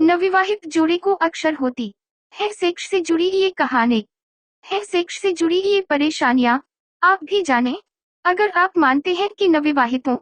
नवविवाहित जोड़े को अक्सर होती है सेक्स से जुड़ी ये कहानी, है सेक्स से जुड़ी ये परेशानियां। आप भी जाने। अगर आप मानते हैं कि नवविवाहितों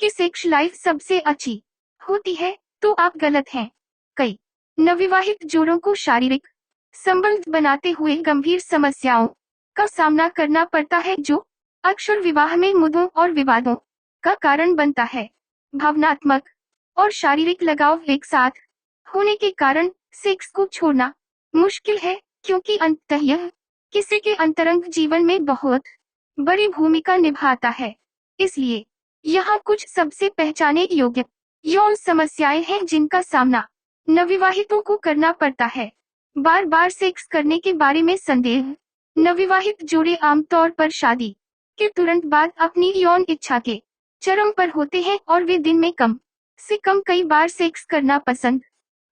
की सेक्स लाइफ सबसे अच्छी होती है, तो आप गलत हैं। कई नवविवाहित जोड़ों को शारीरिक संबंध बनाते हुए गंभीर समस्याओं का सामना करना पड़ता है, जो अक्सर विवाह में मुद्दों और विवादों का कारण बनता है। भावनात्मक और शारीरिक लगाव एक साथ होने के कारण सेक्स को छोड़ना मुश्किल है, क्योंकि अंततः यह किसी के अंतरंग जीवन में बहुत बड़ी भूमिका निभाता है। इसलिए यहाँ कुछ सबसे पहचाने योग्य यौन समस्याएं हैं जिनका सामना नवविवाहितों को करना पड़ता है। बार बार सेक्स करने के बारे में संदेह। नवविवाहित जोड़े आमतौर पर शादी के तुरंत बाद अपनी यौन इच्छा के चरम पर होते हैं और वे दिन में कम से कम कई बार सेक्स करना पसंद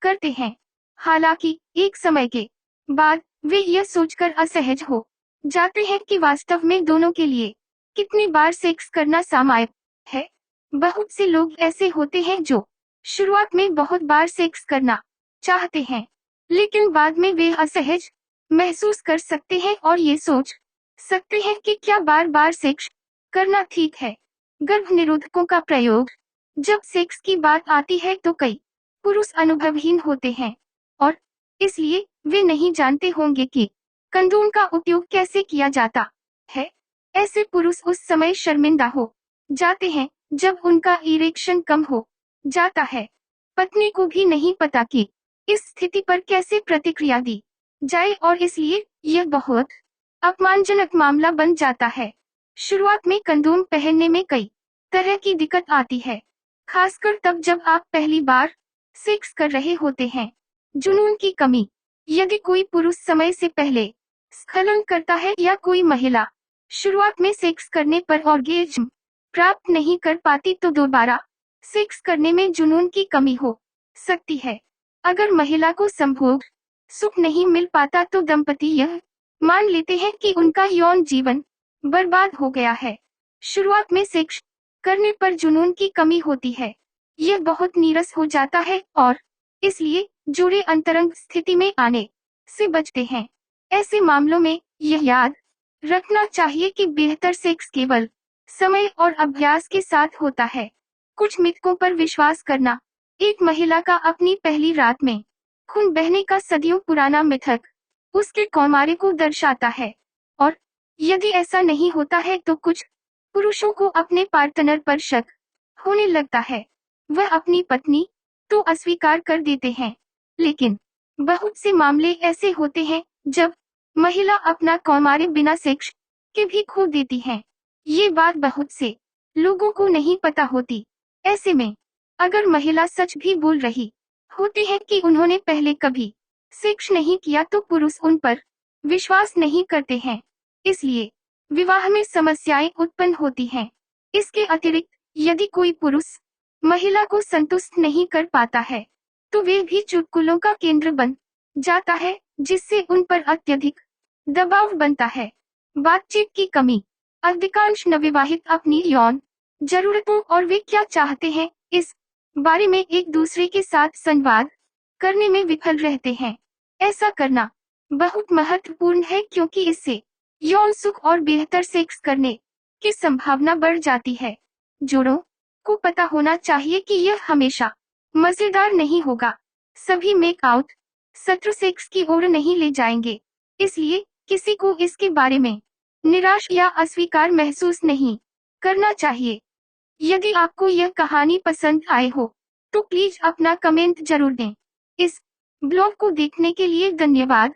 करते हैं। हालांकि एक समय के बाद वे यह सोचकर असहज हो जाते हैं कि वास्तव में दोनों के लिए कितनी बार सेक्स करना सामान्य है। बहुत से लोग ऐसे होते हैं जो शुरुआत में बहुत बार सेक्स करना चाहते हैं, लेकिन बाद में वे असहज महसूस कर सकते हैं और ये सोच सकते हैं कि क्या बार बार सेक्स करना ठीक है। गर्भ निरोधकों का प्रयोग। जब सेक्स की बात आती है तो कई पुरुष अनुभवहीन होते हैं और इसलिए वे नहीं जानते होंगे कि कंडोम का उपयोग कैसे किया जाता है। ऐसे पुरुष उस समय शर्मिंदा हो जाते हैं जब उनका इरेक्शन कम हो जाता है। पत्नी को भी नहीं पता कि इस स्थिति पर कैसे प्रतिक्रिया दी जाए और इसलिए यह बहुत अपमानजनक मामला बन जाता है। शुरुआत में कंडोम पहनने में कई तरह की दिक्कत आती है, खासकर तब जब आप पहली बार सेक्स कर रहे होते हैं। जुनून की कमी। यदि कोई पुरुष समय से पहले स्खलन करता है या कोई महिला शुरुआत में सेक्स करने पर ऑर्गेज्म प्राप्त नहीं कर पाती, तो दोबारा सेक्स करने में जुनून की कमी हो सकती है। अगर महिला को संभोग सुख नहीं मिल पाता तो दंपति यह मान लेते हैं कि उनका यौन जीवन बर्बाद हो गया है। शुरुआत में सेक्स करने पर जुनून की कमी होती है, यह बहुत नीरस हो जाता है और इसलिए जोड़े अंतरंग स्थिति में आने से बचते हैं। ऐसे मामलों में यह याद रखना चाहिए कि बेहतर सेक्स केवल समय और अभ्यास के साथ होता है। कुछ मिथकों पर विश्वास करना। एक महिला का अपनी पहली रात में खून बहने का सदियों पुराना मिथक उसके कौमारे को दर्शाता है, और यदि ऐसा नहीं होता है तो कुछ पुरुषों को अपने पार्टनर पर शक होने लगता है। वह अपनी पत्नी तो अस्वीकार कर देते हैं, लेकिन बहुत से मामले ऐसे होते हैं जब महिला अपना कौमारे बिना सेक्स के भी खो देती है। ये बात बहुत से लोगों को नहीं पता होती। ऐसे में अगर महिला सच भी बोल रही होती है कि उन्होंने पहले कभी सेक्स नहीं किया, तो पुरुष उन पर विश्वास नहीं करते हैं। इसलिए विवाह में समस्याएं उत्पन्न होती हैं। इसके अतिरिक्त यदि कोई पुरुष महिला को संतुष्ट नहीं कर पाता है, तो वे भी चुटकुलों का केंद्र बन जाता है, जिससे उन पर अत्यधिक दबाव बनता है। बातचीत की कमी। अधिकांश नवविवाहित अपनी यौन जरूरतों और वे क्या चाहते हैं इस बारे में एक दूसरे के साथ संवाद करने में विफल रहते हैं। ऐसा करना बहुत महत्वपूर्ण है, क्योंकि इससे यौन सुख और बेहतर सेक्स करने की संभावना बढ़ जाती है। जोड़ों को पता होना चाहिए कि यह हमेशा मजेदार नहीं होगा। सभी मेकआउट सत्र सेक्स की ओर नहीं ले जाएंगे, इसलिए किसी को इसके बारे में निराश या अस्वीकार महसूस नहीं करना चाहिए। यदि आपको यह कहानी पसंद आए हो तो प्लीज अपना कमेंट जरूर दें। इस ब्लॉग को देखने के लिए धन्यवाद।